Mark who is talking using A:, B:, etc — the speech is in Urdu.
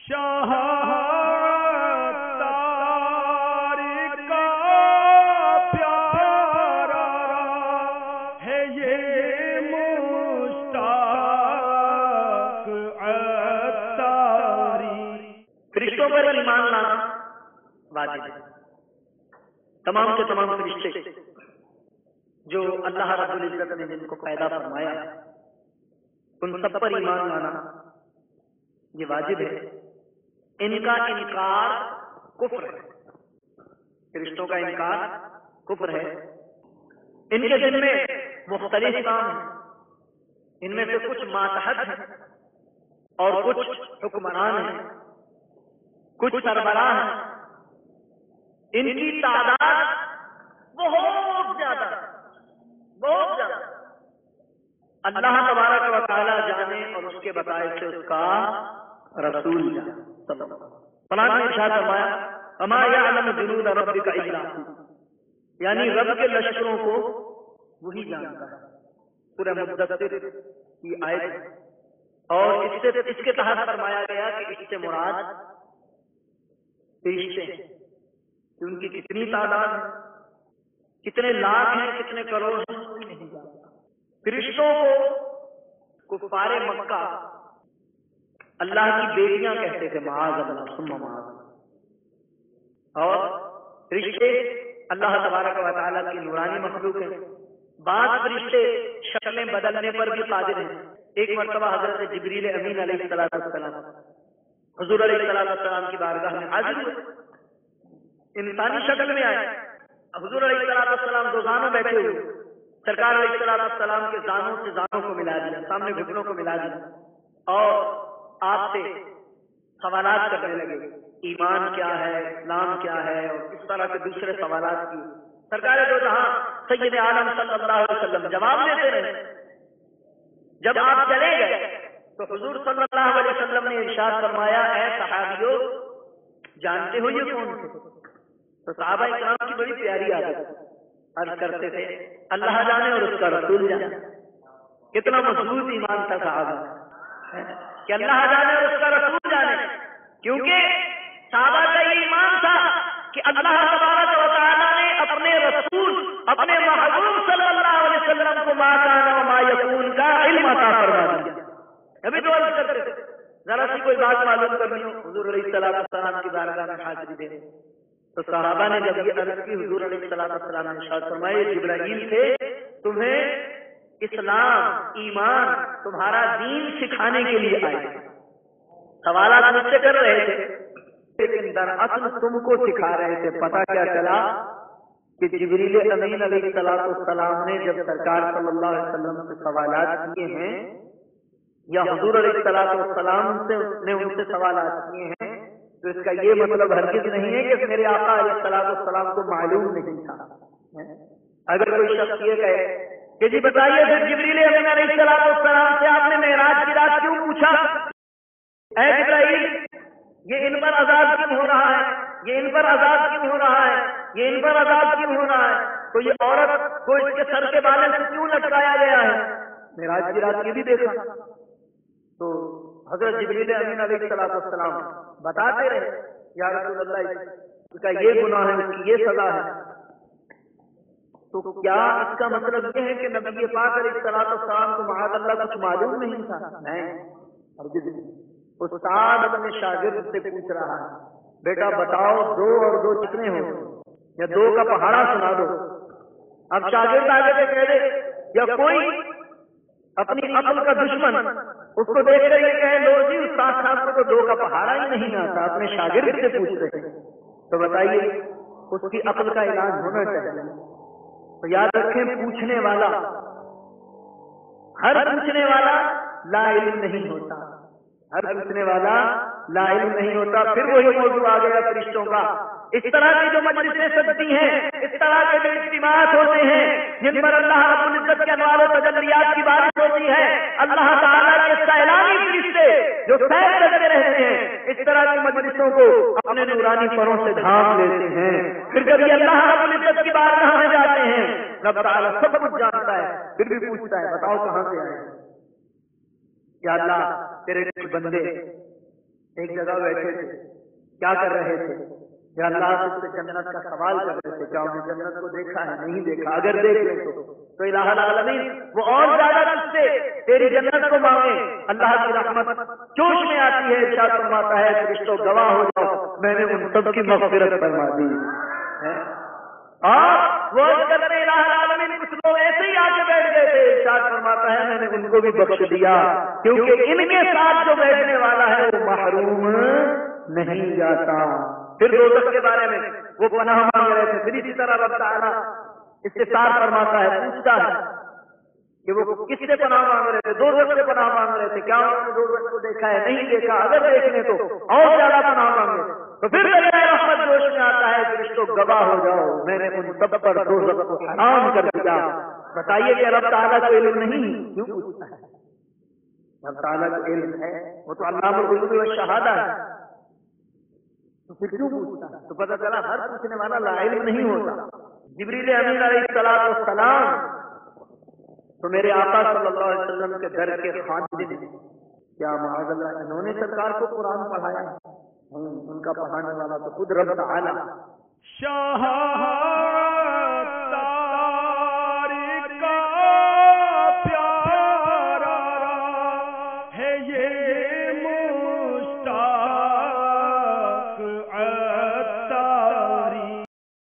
A: شاہ تار کا پیارا ہے یہ مشتاق عطاری۔
B: فرشتوں پر ایمان لانا واجب ہے۔ تمام کے تمام فرشتے جو اللہ رب العزت نے جن کو پیدا فرمایا ان سب پر ایمان لانا یہ واجب ہے۔ ان کا انکار کفر ہے، فرشتوں کا انکار کفر ہے۔ ان کے دل میں مختلف کام ہیں، ان میں سے کچھ ماتحت ہیں اور کچھ حکمران ہیں، کچھ سربراہ ہیں۔ ان کی تعداد بہت زیادہ بہت زیادہ اللہ تبارک و تعالی جانے اور اس کے بتائے سے اس کا رسول جانے۔ قرآن نے ارشاد فرمایا وما یعلم جنود ربک الا هو، یعنی رب کے لشکروں کو وہی جانتا ہے۔ سورہ مدثر کی آیت اور اس کے تحت فرمایا گیا کہ اس سے مراد فرشتے ہیں کہ ان کی کتنی تعداد ہے، کتنے لاکھ ہیں، کتنے کروڑ ہیں، کوئی نہیں جانتا۔ فرشتوں کو کفار مکہ اللہ کی بیٹیاں کہتے تھے، معاذ اللہ ثم معاذ اللہ۔ اور فرشتے اللہ تبارک و تعالیٰ کی نورانی مخلوق ہیں۔ بعض فرشتے شکلیں بدلنے پر بھی قادر ہیں۔ ایک مرتبہ حضرت جبریل امین علیہ السلام حضور علیہ السلام کی بارگاہ میں حاضر ہوئے، انسانی شکل میں آئے۔ حضور علیہ السلام دو زانوں بیٹھے ہوئے، سرکار علیہ السلام کے زانوں سے زانوں کو ملا دیا، سامنے گھٹنوں کو ملا دیا اور آپ سے سوالات کرنے لگے، ایمان کیا ہے، اسلام کیا ہے، اور اس طرح کے دوسرے سوالات کی سرکار دو جہاں سید عالم صلی اللہ علیہ وسلم جواب دیتے رہے۔ جب آپ چلے گئے تو حضور صلی اللہ علیہ وسلم نے ارشاد فرمایا اے صحابیوں جانتے ہو یہ کون تھے؟ تو صحابہ اکرام کی بڑی پیاری عادت عرض کرتے تھے اللہ جانے اور اس کا رسول جانے۔ کتنا مضبوط ایمان تھا صحابہ کہ اللہ جانے اور اس کا رسول جانے، کیونکہ صحابہ کا یہ ایمان تھا کہ اللہ تبارک و تعالیٰ نے اپنے رسول اپنے محبوب صلی اللہ علیہ وسلم کو ما کان و ما یکون کا علم عطا فرما دیا۔ ابھی تو عرض کرتے تھے ذرا سی کوئی بات معلوم کرنی ہو حضور علیہ السلام کی بارگاہ میں حاضری دے، تو صحابہ نے جب یہ عرض کی حضور علیہ السلام نے ارشاد فرمایا جبرائیل تھے تمہیں اسلام ایمان تمہارا دین سکھانے کے لیے آئے، سوالات مجھ سے کر رہے تھے لیکن دراصل تم کو سکھا رہے تھے۔ پتہ کیا چلا کہ جبریل امین علیہ السلام نے جب سرکار صلی اللہ علیہ وسلم سے سوالات کیے ہیں یا حضور علیہ السلام نے ان سے سوالات کیے ہیں تو اس کا یہ مطلب ہرگز نہیں ہے کہ میرے آقا علیہ السلام کو معلوم نہیں تھا۔ اگر کوئی شخص یہ کہے کہ جی بتائیے پھر جبریل امین علیہ السلام سے آپ نے معراج کی رات کیوں پوچھا، اے جبرائیل یہ ان پر عذاب کیوں ہو رہا ہے، یہ ان پر عذاب کیوں ہو رہا ہے، یہ ان پر عذاب کیوں ہو رہا ہے، تو یہ عورت کو اس کے سر کے بالوں سے کیوں لٹکایا گیا ہے، معراج کی رات یہ بھی دیکھا۔ تو حضرت جبریل امین علیہ السلام بتاتے رہے یا رسول اللہ اس کا یہ گناہ ہے، اس کی یہ سزا ہے۔ تو کیا اس کا مطلب یہ ہے کہ نبی پاک علیہ السلام کو معاذ اللہ کچھ معلوم نہیں تھا؟ نہیں، ہرگز نہیں۔ استاد اپنے شاگرد سے پوچھ رہا ہے بیٹا بتاؤ 2 اور 2 کتنے ہو، یا 2 کا پہاڑا سنا دو۔ اب شاگرد آگے سے کہہ دے یا کوئی اپنی عقل کا دشمن اس کو دیکھ کر یہ کہے لو جی استاد صاحب کو تو 2 کا پہاڑا ہی نہیں آتا، اپنے شاگرد سے پوچھ رہے ہیں، تو بتائیے اس کی عقل کا علاج ہونا چاہیے۔ تو یاد رکھیں پوچھنے والا ہر پوچھنے والا لا علم نہیں ہوتا، ہر پوچھنے والا لا علم نہیں ہوتا۔ پھر وہی موضوع آ گیا فرشتوں کا۔ اس طرح کی جو مجلسیں سجتی ہیں، اس طرح کے جو اجتماعات ہوتے ہیں جن پر اللہ رب العزت کے انوار و تجلیات کی بارش ہوتی ہے، اللہ تعالیٰ کے سیلانی فرشتے جو سیر کرتے رہتے ہیں، اس طرح کی مجلسوں کو اپنے نورانی پروں سے ڈھانپ لیتے ہیں۔ پھر کبھی اللہ رب العزت کی بارگاہ میں جاتے ہیں، رب تعالیٰ سب کچھ جانتا ہے، پھر بھی پوچھتا ہے بتاؤ کہاں سے آئے؟ یا اللہ تیرے کچھ بندے ایک جگہ بیٹھے تھے، کیا کر رہے تھے؟ یا اللہ سے جنت کا سوال کر رہے تھے، کیا انہیں جنت کو دیکھا ہے؟ نہیں دیکھا، اگر دیکھ لیں تو الہ العالمین وہ اور زیادہ تجھ سے تیری جنت کو مانگے، اللہ کی رحمت جوش میں آتی ہے، ارشاد فرماتا ہے فرشتوں گواہ ہو جاؤ میں نے ان سب کی مغفرت فرما دی ہے۔ وہ کرتے الہ العالمین کچھ لوگ ایسے ہی آگے بیٹھ گئے تھے، ارشاد فرماتا ہے میں نے ان کو بھی بخش دیا، کیونکہ ان کے ساتھ جو بیٹھنے والا ہے وہ محروم نہیں جاتا۔ پھر دوزخ کے بارے میں وہ پناہ مانگ رہے تھے، پھر اسی طرح رب تعالیٰ استفسار فرماتا ہے، پوچھتا ہے کہ وہ کس سے پناہ مانگ رہے تھے؟ دوزخ سے پناہ مانگ رہے تھے، کیا انہوں نے دوزخ کو دیکھا ہے؟ نہیں دیکھا، اگر دیکھنے تو اور زیادہ پناہ مانگے۔ تو پھر رحمت جوش میں آتا ہے، فرشتوں گواہ ہو جاؤ میں نے ان سب پر دوزخ کو حرام کر دیا۔ بتائیے کہ رب تعالیٰ کو علم نہیں؟ کیوں پوچھتا ہے؟ رب تعالیٰ کو علم ہے، وہ تو علام الغیوب والشہادہ ہے، تو پھر کیوں پوچھتا ہے؟ تو پتہ چلا ہر پوچھنے والا لا علم نہیں ہوتا۔ جبریل امین علیہ السلام تو میرے آقا صلی اللہ علیہ وسلم کے در کے خادم، کیا معاذ اللہ انہوں نے سرکار کو قرآن پڑھایا؟ ان کا پڑھانے والا تو خود رب تعالیٰ۔
A: شاہ